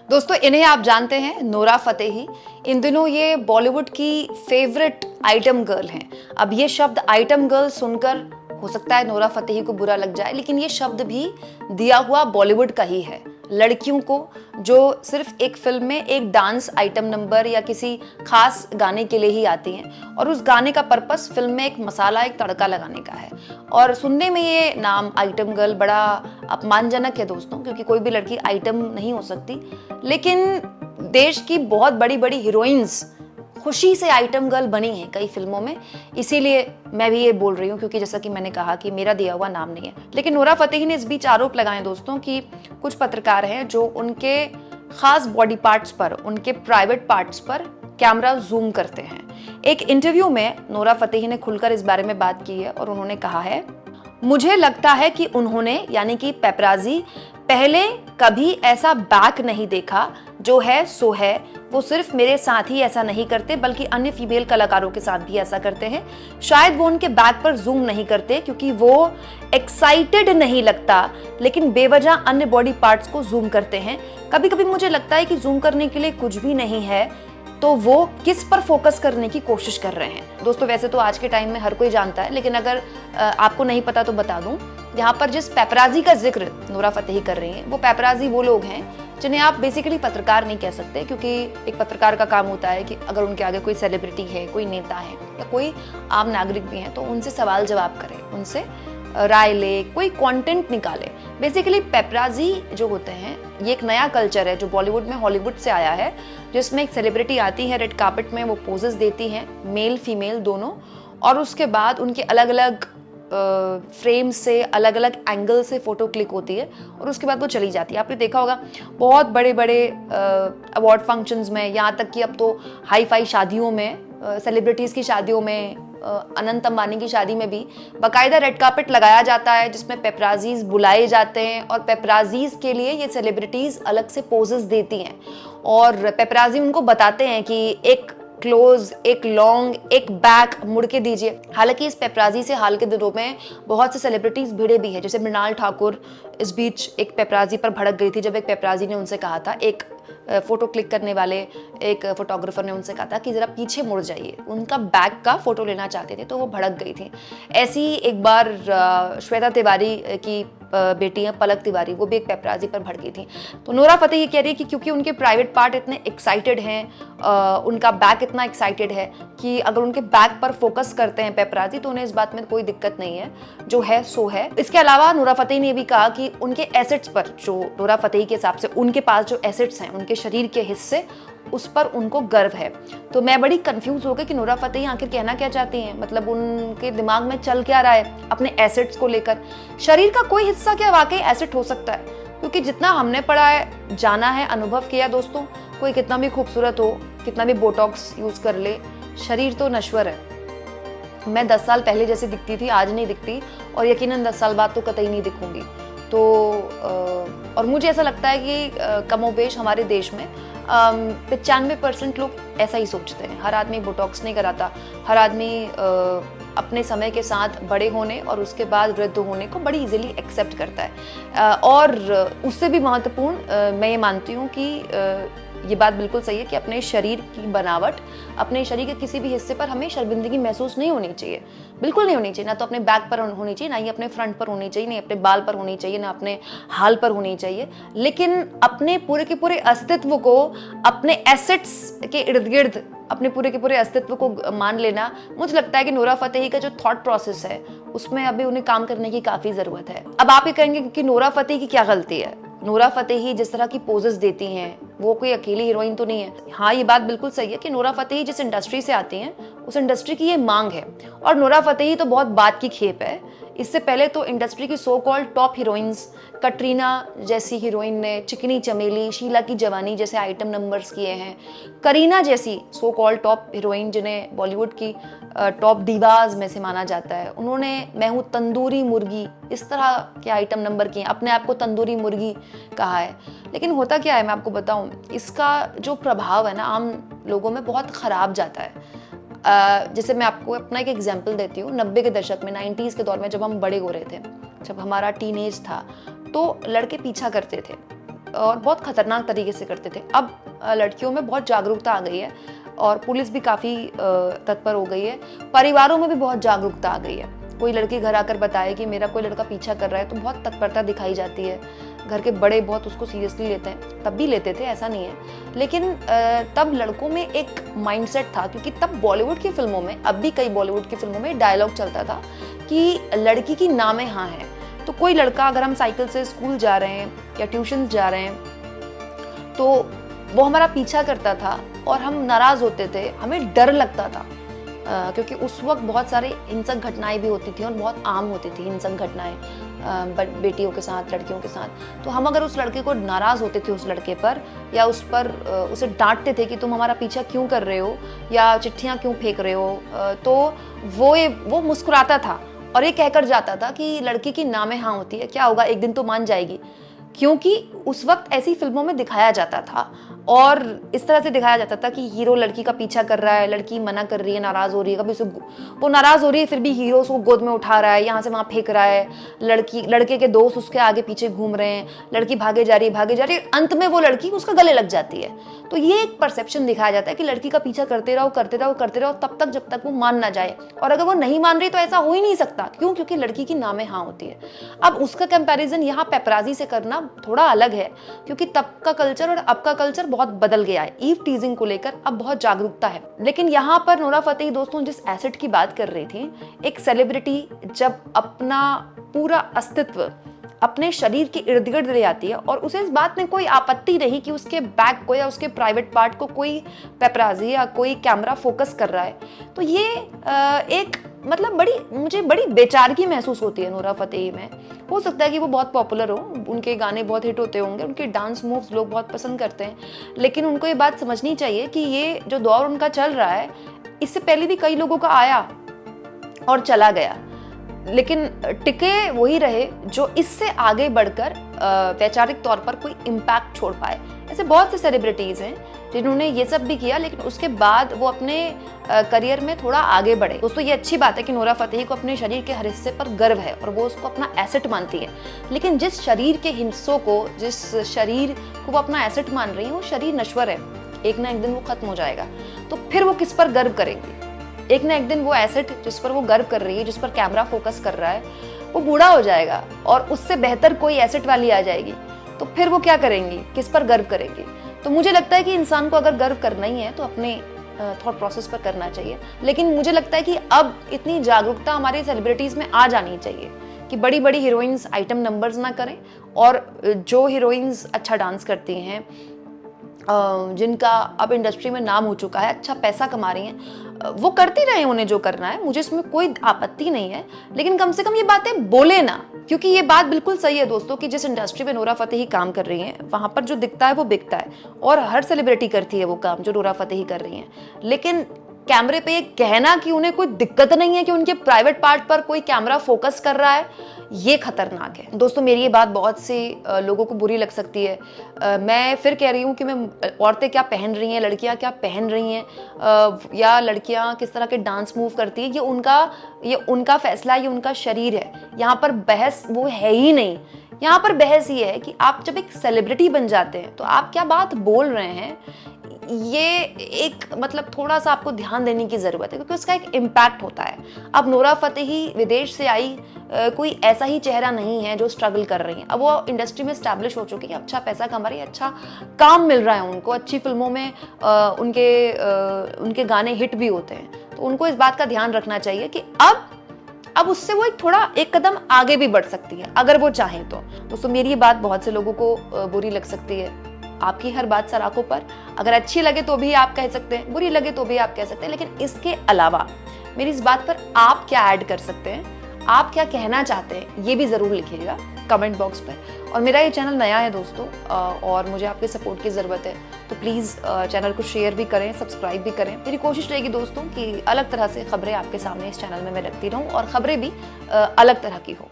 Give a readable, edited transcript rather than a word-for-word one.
दोस्तों इन्हें आप जानते हैं, नोरा फतेही। इन दिनों ये बॉलीवुड की फेवरेट आइटम गर्ल हैं। अब ये शब्द आइटम गर्ल सुनकर हो सकता है नोरा फतेही को बुरा लग जाए, लेकिन ये शब्द भी दिया हुआ बॉलीवुड का ही है। लड़कियों को जो सिर्फ एक फिल्म में एक डांस आइटम नंबर या किसी खास गाने के लिए ही आती हैं और उस गाने का पर्पस फिल्म में एक मसाला, एक तड़का लगाने का है। और सुनने में ये नाम आइटम गर्ल बड़ा अपमानजनक है दोस्तों, क्योंकि कोई भी लड़की आइटम नहीं हो सकती। लेकिन देश की बहुत बड़ी बड़ी हीरोइंस खुशी से आइटम गर्ल बनी हैं कई फिल्मों में, इसीलिए मैं भी ये बोल रही हूँ, क्योंकि जैसा कि मैंने कहा कि मेरा दिया हुआ नाम नहीं है। लेकिन नोरा फतेही ने इस बीच आरोप लगाए दोस्तों कि कुछ पत्रकार हैं जो उनके खास बॉडी पार्ट्स पर, उनके प्राइवेट पार्ट्स पर कैमरा जूम करते हैं। एक इंटरव्यू में नोरा फतेही ने खुलकर इस बारे में बात की है और उन्होंने कहा है, मुझे लगता है कि उन्होंने यानी कि पेपराजी पहले कभी ऐसा बैक नहीं देखा, जो है सो है। वो सिर्फ मेरे साथ ही ऐसा नहीं करते बल्कि अन्य फीमेल कलाकारों के साथ भी ऐसा करते हैं। शायद वो उनके बैक पर जूम नहीं करते क्योंकि वो एक्साइटेड नहीं लगता, लेकिन बेवजह अन्य बॉडी पार्ट्स को जूम करते हैं। कभी कभी मुझे लगता है कि जूम करने के लिए कुछ भी नहीं है, तो वो किस पर फोकस करने की कोशिश कर रहे हैं। दोस्तों वैसे तो आज के टाइम में हर कोई जानता है, लेकिन अगर आपको नहीं पता तो बता दूं, यहाँ पर जिस पेपराजी का जिक्र नोरा फतेही कर रही हैं, वो पेपराजी वो लोग हैं जिन्हें आप बेसिकली पत्रकार नहीं कह सकते, क्योंकि एक पत्रकार का काम होता है कि अगर उनके आगे कोई सेलिब्रिटी है, कोई नेता है या कोई आम नागरिक भी है, तो उनसे सवाल जवाब करे, उनसे राय ले, कोई कंटेंट निकाले। बेसिकली पेपराजी जो होते हैं, ये एक नया कल्चर है जो बॉलीवुड में हॉलीवुड से आया है, जिसमें एक सेलिब्रिटी आती है रेड कार्पेट में, वो पोजेस देती हैं, मेल फीमेल दोनों, और उसके बाद उनके अलग अलग फ्रेम से, अलग अलग एंगल से फोटो क्लिक होती है और उसके बाद वो चली जाती है। आपने देखा होगा बहुत बड़े बड़े अवार्ड फंक्शंस में, यहाँ तक कि अब तो हाई फाई शादियों में, सेलिब्रिटीज़ की शादियों में, अनंत अंबानी की शादी में भी बाकायदा रेड कार्पेट लगाया जाता है, जिसमें पेपराजीज बुलाए जाते हैं और पेपराजीज के लिए ये सेलिब्रिटीज़ अलग से पोजेस देती हैं और पेपराजी उनको बताते हैं कि एक क्लोज, एक लॉन्ग, एक बैक मुड़ के दीजिए। हालांकि इस पेपराजी से हाल के दिनों में बहुत से सेलिब्रिटीज भिड़े भी हैं, जैसे मृणाल ठाकुर इस बीच एक पेपराजी पर भड़क गई थी जब एक पेपराजी ने उनसे कहा था, एक फोटो क्लिक करने वाले एक फोटोग्राफर ने उनसे कहा था कि जरा पीछे मुड़ जाइए, उनका बैक का फोटो लेना चाहते थे, तो वो भड़क गई थी। ऐसी एक बार श्वेता तिवारी की बेटी है पलक तिवारी, वो भी एक पेपराजी पर भड़की थी। तो नोरा फतेही कह रही है कि क्योंकि उनके प्राइवेट पार्ट इतने एक्साइटेड हैं, उनका बैक इतना एक्साइटेड है कि अगर उनके बैक पर फोकस करते हैं पेपराजी, तो उन्हें इस बात में कोई दिक्कत नहीं है, जो है सो है। इसके अलावा नोरा फतेही ने भी कहा कि उनके एसेट्स पर, जो नोरा फतेही के हिसाब से उनके पास जो एसेट्स हैं, उनके शरीर के हिस्से, उस पर उनको गर्व है। तो मैं बड़ी कंफ्यूज हो गई कि नोरा फतेही आखिर कहना क्या चाहती हैं, मतलब उनके दिमाग में चल क्या रहा है अपने एसेट्स को लेकर। शरीर का कोई हिस्सा क्या वाकई एसेट हो सकता है? क्योंकि जितना हमने पढ़ा है, जाना है, अनुभव किया दोस्तों, कोई कितना भी खूबसूरत हो, कितना भी बोटॉक्स यूज कर ले, शरीर तो नश्वर है। मैं 10 साल पहले जैसे दिखती थी आज नहीं दिखती, और यकीनन 10 साल बाद तो कतई नहीं दिखूंगी। तो और मुझे ऐसा लगता है कि कमोबेश हमारे देश में 95% लोग ऐसा ही सोचते हैं। हर आदमी बोटॉक्स नहीं कराता, हर आदमी अपने समय के साथ बड़े होने और उसके बाद वृद्ध होने को बड़ी इजीली एक्सेप्ट करता है। और उससे भी महत्वपूर्ण मैं ये मानती हूँ कि ये बात बिल्कुल सही है कि अपने शरीर की बनावट, अपने शरीर के किसी भी हिस्से पर हमें शर्मिंदगी महसूस नहीं होनी चाहिए, बिल्कुल नहीं होनी चाहिए। ना तो अपने बैक पर होनी चाहिए, ना ही अपने फ्रंट पर होनी चाहिए, ना अपने बाल पर होनी चाहिए, ना अपने हाल पर होनी चाहिए। लेकिन अपने पूरे के पूरे अस्तित्व को, अपने एसेट्स के इर्द गिर्द अपने पूरे के पूरे अस्तित्व को मान लेना, मुझे लगता है कि नोरा फतेही का जो थॉट प्रोसेस है, उसमें अभी उन्हें काम करने की काफी जरूरत है। अब आप ये कहेंगे कि नोरा फतेही की क्या गलती है? नोरा फतेही जिस तरह की पोजेस देती हैं, वो कोई अकेली हीरोइन तो नहीं है। हाँ, ये बात बिल्कुल सही है कि नोरा फतेही जिस इंडस्ट्री से आती हैं, उस इंडस्ट्री की ये मांग है, और नोरा फतेही तो बहुत बात की खेप है। इससे पहले तो इंडस्ट्री की so called top heroines, Katrina जैसी हीरोइन ने चिकनी चमेली, शीला की जवानी जैसे आइटम नंबर्स किए हैं, करीना जैसी सो कॉल्ड टॉप हीरोइन जिन्हें बॉलीवुड की टॉप दीवाज में से माना जाता है, उन्होंने मैं हूँ तंदूरी मुर्गी, इस तरह के आइटम नंबर किए, अपने आप को तंदूरी मुर्गी कहा है। लेकिन होता क्या है, मैं आपको बताऊं, इसका जो प्रभाव है ना आम लोगों में बहुत खराब जाता है। जैसे मैं आपको अपना एक एग्जांपल देती हूँ। 90 के दशक में, 90s के दौर में, जब हम बड़े हो रहे थे, जब हमारा टीनेज था, तो लड़के पीछा करते थे और बहुत खतरनाक तरीके से करते थे। अब लड़कियों में बहुत जागरूकता आ गई है और पुलिस भी काफ़ी तत्पर हो गई है, परिवारों में भी बहुत जागरूकता आ गई है। कोई लड़की घर आकर बताए कि मेरा कोई लड़का पीछा कर रहा है तो बहुत तत्परता दिखाई जाती है। घर के बड़े बहुत उसको सीरियसली लेते हैं, तब भी लेते थे, ऐसा नहीं है। लेकिन तब लड़कों में एक माइंडसेट था, क्योंकि तब बॉलीवुड की फिल्मों में, अब भी कई बॉलीवुड की फिल्मों में डायलॉग चलता था कि लड़की की नाम है हाँ है। तो कोई लड़का, अगर हम साइकिल से स्कूल जा रहे हैं या ट्यूशन जा रहे हैं, तो वो हमारा पीछा करता था और हम नाराज़ होते थे, हमें डर लगता था, क्योंकि उस वक्त बहुत सारे हिंसक घटनाएं भी होती थी और बहुत आम होती थी हिंसक घटनाएं बेटियों के साथ, लड़कियों के साथ। तो हम अगर उस लड़के को नाराज़ होते थे उस लड़के पर, या उस पर उसे डांटते थे कि तुम हमारा पीछा क्यों कर रहे हो या चिट्ठियाँ क्यों फेंक रहे हो, तो वो मुस्कुराता था और ये कहकर जाता था कि लड़की की नामे हाँ होती है, क्या होगा, एक दिन तो मान जाएगी। क्योंकि उस वक्त ऐसी फिल्मों में दिखाया जाता था और इस तरह से दिखाया जाता था कि हीरो लड़की का पीछा कर रहा है, लड़की मना कर रही है, नाराज हो रही है, कभी उसे वो नाराज हो रही है फिर भी हीरो उसको गोद में उठा रहा है, यहाँ से वहाँ फेंक रहा है, लड़के के दोस्त उसके आगे पीछे घूम रहे हैं, लड़की भागे जा रही है, अंत में वो लड़की उसका गले लग जाती है। तो ये एक परसेप्शन दिखाया जाता है कि लड़की का पीछा करते रहो तब तक जब तक वो मान ना जाए, और अगर वो नहीं मान रही तो ऐसा हो ही नहीं सकता। क्यों? क्योंकि लड़की की नामे हाँ होती है। अब उसका कंपैरिजन यहाँ पेपराजी से करना थोड़ा अलग है, क्योंकि तब का कल्चर और अब का कल्चर बहुत बदल गया है। ईव टीजिंग को लेकर अब बहुत जागरूकता है। लेकिन यहाँ पर नोरा फतेही दोस्तों जिस एसेट की बात कर रही थी, एक सेलिब्रिटी जब अपना पूरा अस्तित्व अपने शरीर के इर्द गिर्द ले आती है और उसे इस बात में कोई आपत्ति नहीं कि उसके बैक को या उसके प्राइवेट पार्ट को कोई पेपराजी या कोई कैमरा फोकस कर रहा है, तो ये एक मतलब मुझे बड़ी बेचारगी महसूस होती है नोरा फतेही में। हो सकता है कि वो बहुत पॉपुलर हो, उनके गाने बहुत हिट होते होंगे, उनके डांस मूव्स लोग बहुत पसंद करते हैं, लेकिन उनको ये बात समझनी चाहिए कि ये जो दौर उनका चल रहा है, इससे पहले भी कई लोगों का आया और चला गया, लेकिन टिके वही रहे जो इससे आगे बढ़कर वैचारिक तौर पर कोई इम्पैक्ट छोड़ पाए। ऐसे बहुत से सेलिब्रिटीज हैं जिन्होंने ये सब भी किया, लेकिन उसके बाद वो अपने करियर में थोड़ा आगे बढ़े। दोस्तों ये अच्छी बात है कि नोरा फतेही को अपने शरीर के हर हिस्से पर गर्व है और वो उसको अपना एसेट मानती है, लेकिन जिस शरीर के हिस्सों को, जिस शरीर को वो अपना एसेट मान रही है, वो शरीर नश्वर है, एक ना एक दिन वो खत्म हो जाएगा। तो फिर वो किस पर गर्व करेंगी? एक ना एक दिन वो एसेट जिस पर वो गर्व कर रही है, जिस पर कैमरा फोकस कर रहा है, वो बूढ़ा हो जाएगा और उससे बेहतर कोई एसेट वाली आ जाएगी, तो फिर वो क्या करेंगी, किस पर गर्व करेंगी? तो मुझे लगता है कि इंसान को अगर गर्व करना ही है तो अपने थॉट प्रोसेस पर करना चाहिए। लेकिन मुझे लगता है कि अब इतनी जागरूकता हमारी सेलिब्रिटीज में आ जानी चाहिए कि बड़ी बड़ी हीरोइंस आइटम नंबर्स ना करें, और जो हीरोइंस अच्छा डांस करती हैं, जिनका अब इंडस्ट्री में नाम हो चुका है, अच्छा पैसा कमा रही हैं, वो करती रहे उन्हें जो करना है, मुझे इसमें कोई आपत्ति नहीं है, लेकिन कम से कम ये बातें बोले ना। क्योंकि ये बात बिल्कुल सही है दोस्तों कि जिस इंडस्ट्री में नोरा फतेही काम कर रही हैं, वहाँ पर जो दिखता है वो बिकता है, और हर सेलिब्रिटी करती है वो काम जो नोरा फतेही कर रही हैं। लेकिन कैमरे पे ये कहना कि उन्हें कोई दिक्कत नहीं है कि उनके प्राइवेट पार्ट पर कोई कैमरा फोकस कर रहा है, ये खतरनाक है दोस्तों। मेरी ये बात बहुत से लोगों को बुरी लग सकती है। मैं फिर कह रही हूँ कि औरतें क्या पहन रही हैं, लड़कियाँ क्या पहन रही हैं, या लड़कियाँ किस तरह के डांस मूव करती है, ये उनका फैसला, ये उनका शरीर है। यहाँ पर बहस वो है ही नहीं। यहाँ पर बहस ये है कि आप जब एक सेलिब्रिटी बन जाते हैं तो आप क्या बात बोल रहे हैं, ये एक मतलब थोड़ा सा आपको ध्यान देने की ज़रूरत है, क्योंकि उसका एक इम्पैक्ट होता है। अब नोरा फतेही विदेश से आई कोई ऐसा ही चेहरा नहीं है जो स्ट्रगल कर रही है। अब वो इंडस्ट्री में स्टैब्लिश हो चुकी है, अच्छा पैसा कमा रही है, अच्छा काम मिल रहा है उनको, अच्छी फिल्मों में उनके गाने हिट भी होते हैं। तो उनको इस बात का ध्यान रखना चाहिए कि अब उससे वो एक कदम आगे भी बढ़ सकती है अगर वो चाहें तो। दोस्तों मेरी ये बात बहुत से लोगों को बुरी लग सकती है, आपकी हर बात सराखों पर, अगर अच्छी लगे तो भी आप कह सकते हैं, बुरी लगे तो भी आप कह सकते हैं, लेकिन इसके अलावा मेरी इस बात पर आप क्या ऐड कर सकते हैं, आप क्या कहना चाहते हैं, ये भी ज़रूर लिखिएगा कमेंट बॉक्स पर। और मेरा ये चैनल नया है दोस्तों, और मुझे आपके सपोर्ट की ज़रूरत है, तो प्लीज़ चैनल को शेयर भी करें, सब्सक्राइब भी करें। मेरी कोशिश रहेगी दोस्तों कि अलग तरह से खबरें आपके सामने इस चैनल में मैं रखती रहूँ और ख़बरें भी अलग तरह की हो।